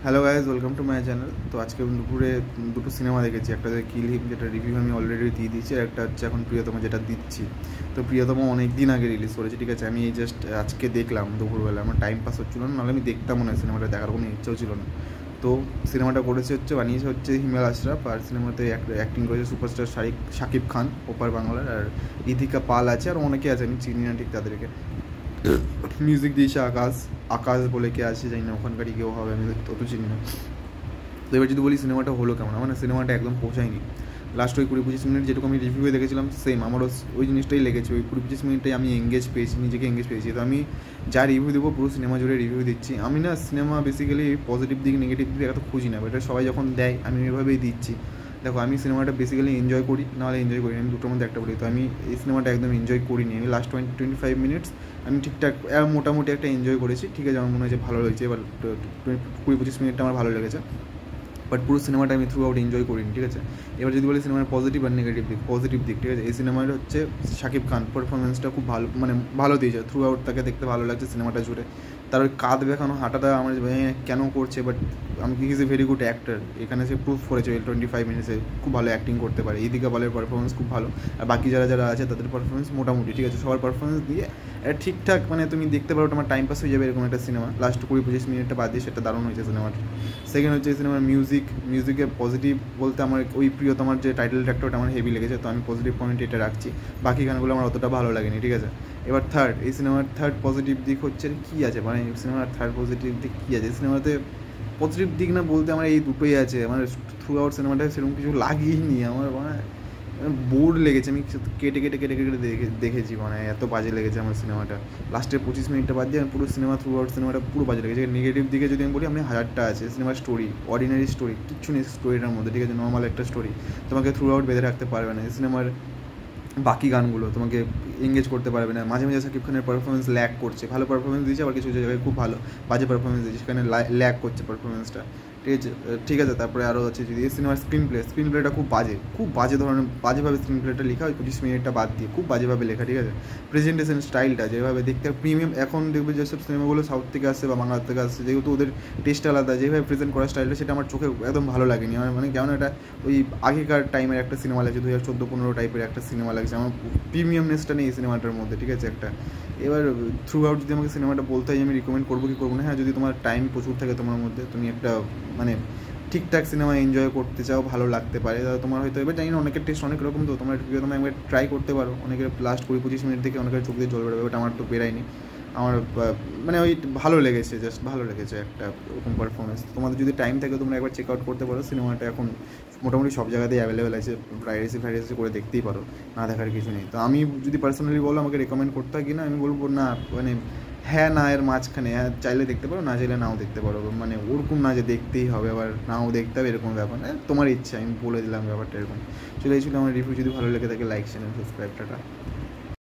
Hello guys, welcome to my channel. তো আজকে দুপুরে দুটো সিনেমা দেখেছি। একটা হচ্ছে কিল হিম, যেটা রিভিউ আমি অলরেডি দিয়ে দিয়েছি, আর একটা হচ্ছে এখন প্রিয়তম, যেটা দিচ্ছি। তো প্রিয়তম অনেক দিন আগে রিলিজ করেছে, ঠিক আছে। আমি এই জাস্ট আজকে দেখলাম দুপুরবেলা, আমার টাইম পাস হচ্ছিলো না, নাহলে আমি দেখতাম মনে হয়। সিনেমাটা দেখার কোনো ইচ্ছেও ছিল না। তো সিনেমাটা বানিয়েছে হচ্ছে হিমেল আশরাফ, আর সিনেমাতে অ্যাক্টিং করেছে সুপারস্টার শাকিব খান ওপার বাংলার, আর ইথিকা পাল আছে, আর অনেকে আছে, আমি চিনি না ঠিক তাদেরকে। মিউজিক দিয়েছে আকাশ। আকাশ বলে কে আছে জানি না, ওখানকারই কেউ হবে, আমি তত চিনি না। তো এবার যদি বলি সিনেমাটা হলো কেমন, আমার না সিনেমাটা একদম পৌঁছায়নি। লাস্ট ওই 20-25 মিনিট যেটুকু আমি রিভিউয়ে দেখেছিলাম, সেম আমারও ওই জিনিসটাই লেগেছে। ওই 20-25 মিনিটটাই আমি নিজেকে এঙ্গেজ পেয়েছি। তো আমি যা রিভিউ দেবো পুরো সিনেমা জুড়ে রিভিউ দিচ্ছি। আমি না সিনেমা বেসিক্যালি পজিটিভ দিক নেগেটিভ দিক এত খুঁজি না, এটা সবাই যখন দেয় আমি এভাবেই দিচ্ছি। দেখো, আমি সিনেমাটা বেসিক্যালি এনজয় করি, নাহলে এনজয় করি, আমি দুটোর মধ্যে একটা বলি। তো আমি এই সিনেমাটা একদম এনজয় করিনি। আমি লাস্ট 20-25 মিনিটস আমি ঠিকঠাক মোটামুটি একটা এনজয় করেছি, ঠিক আছে। আমার মনে হয়েছে ভালো লেগেছে। এবার 20-25 মিনিটটা আমার ভালো লেগেছে, বাট পুরো সিনেমাটা আমি থ্রু আউট এনজয় করিনি, ঠিক আছে। এবার যদি বলি সিনেমার পজিটিভ আর নেগেটিভ দিক, পজিটিভ দিক, ঠিক আছে, এই সিনেমার হচ্ছে শাকিব খান পারফরমেন্সটা খুব ভালো, মানে ভালো দিয়েছে থ্রু আউট। তাকে দেখতে ভালো লাগছে সিনেমাটা জুড়ে। তার ওই কাঁধ দেখানো, হাঁটাটা আমার কেন করছে, বাট আমি he is a very good actor. এখানে সে প্রুফ করেছে 25 মিনিটসে খুব ভালো অ্যাক্টিং করতে পারে। ইদিকা পালের পারফরমেন্স খুব ভালো, আর বাকি যারা যারা আছে তাদের পারফরমেন্স মোটামুটি ঠিক আছে। সবার পারফরমেন্স দিয়ে ঠিকঠাক, মানে তুমি দেখতে পারো, তোমার টাইম পাস হয়ে যাবে এরকম একটা সিনেমা। লাস্ট 20-25 মিনিটটা বাদ দিয়ে সেটা দারুণ হয়েছে সিনেমাটা। সেকেন্ড হচ্ছে সিনেমার মিউজিকে পজিটিভ বলতে আমার ওই প্রিয়তমার যে টাইটেল ট্র্যাকটা, ওটা আমার হেভি লেগেছে। তো আমি পজিটিভ পয়েন্ট এটা রাখছি। বাকি গানগুলো আমার অতটা ভালো লাগেনি, ঠিক আছে। এবার এই সিনেমার থার্ড পজিটিভ দিক হচ্ছে কী আছে, মানে সিনেমার থার্ড পজিটিভ দিক কী আছে সিনেমাতে। পজিটিভ দিক না বলতে আমার এই দুটোই আছে। মানে থ্রু আউট সিনেমাটায় সেরকম কিছু লাগেইনি আমার, মানে বোর লেগেছে। আমি কেটে কেটে কেটে কেটে দেখেছি, মানে এত বাজে লেগেছে আমার সিনেমাটা। লাস্টের 25 মিনিটটা বাদ দিয়ে আমি পুরো সিনেমা থ্রু আউট সিনেমাটা পুরো বাজে লেগেছে। নেগেটিভ দিকে যদি আমি বলি, আমি হাজারটা আছে। সিনেমার স্টোরি অর্ডিনারি স্টোরি, কিচ্ছু নেই স্টোরিটার মধ্যে, ঠিক আছে। নর্মাল একটা স্টোরি, তোমাকে থ্রু আউট বেঁধে রাখতে পারবে না। সিনেমার বাকি গানগুলো তোমাকে এঙ্গেজ করতে পারবে না। মাঝে মাঝে শাকিব খানের পারফরমেন্স ল্যাক করছে, ভালো পারফরমেন্স দিয়েছে, আবার কিছু কিছু জায়গায় খুব ভালো বাজে পারফরমেন্স দিয়েছে, সেখানে ল্যাক করছে পারফরমেন্সটা, ঠিক আছে। ঠিক আছে, তারপরে আরও আছে যদি এই সিনেমার স্ক্রিন প্লেটা খুব বাজে ধরনের, বাজেভাবে স্ক্রিন প্লেটা লেখা, ওই 25 মিনিটটা বাদ দিয়ে খুব বাজেভাবে লেখা, ঠিক আছে। প্রেজেন্টেশন স্টাইলটা যেভাবে দেখতে প্রিমিয়াম, এখন দেখবে যেসব সিনেমাগুলো সাউথ থেকে আসছে বা বাংলা থেকে আসছে, যেহেতু ওদের টেস্ট আলাদা, যেভাবে প্রেজেন্ট করার স্টাইলটা, সেটা আমার চোখে একদম ভালো লাগেনি। আমার মানে কেমন একটা ওই আগেকার টাইমের একটা সিনেমা লাগছে, 2014-15 টাইপের একটা সিনেমা লাগছে আমার। প্রিমিয়ামনেসটা নেই এই সিনেমাটার মধ্যে, ঠিক আছে একটা। এবার থ্রু আউট যদি আমাকে সিনেমাটা বলতে হয় আমি রিকমেন্ড করবো কি করবো না, হ্যাঁ, যদি তোমার টাইম প্রচুর থাকে তোমার মধ্যে, তুমি একটা মানে ঠিকঠাক সিনেমা এনজয় করতে চাও, ভালো লাগতে পারে, তাহলে তোমার হয়তো, এবার জানি না অনেকের টেস্ট অনেক রকম, তো তোমার তোমার একবার ট্রাই করতে পারো। অনেকের লাস্ট 20-25 মিনিট থেকে অনেকের চোখ দিয়ে জল বেরোবে, বাট আমার তো বেরায়নি। আমার মানে ওই ভালো লেগেছে, জাস্ট ভালো লেগেছে একটা ওরকম পারফরমেন্স। তোমাদের যদি টাইম থাকে তোমরা একবার চেক আউট করতে পারো সিনেমাটা। এখন মোটামুটি সব জায়গাতেই অ্যাভেলেবেল আছে, ফ্রাইডেসি করে দেখতেই পারো, না দেখার কিছু নেই। তো আমি যদি পার্সোনালি বলো আমাকে রেকমেন্ড করতে হয় কি না, আমি বলবো না, মানে হ্যাঁ না এর মাঝখানে, হ্যাঁ চাইলে দেখতে পারো, না চাইলে নাও দেখতে পারো। মানে ওরকম না যে দেখতেই হবে আবার নাও দেখতে হবে, এরকম ব্যাপার না, তোমার ইচ্ছা, আমি বলে দিলাম ব্যাপারটা এরকম। চলে এই ছিল আমার রিভিউ। যদি ভালো লেগে থাকে লাইক চ্যানেল সাবস্ক্রাইব, টাটা।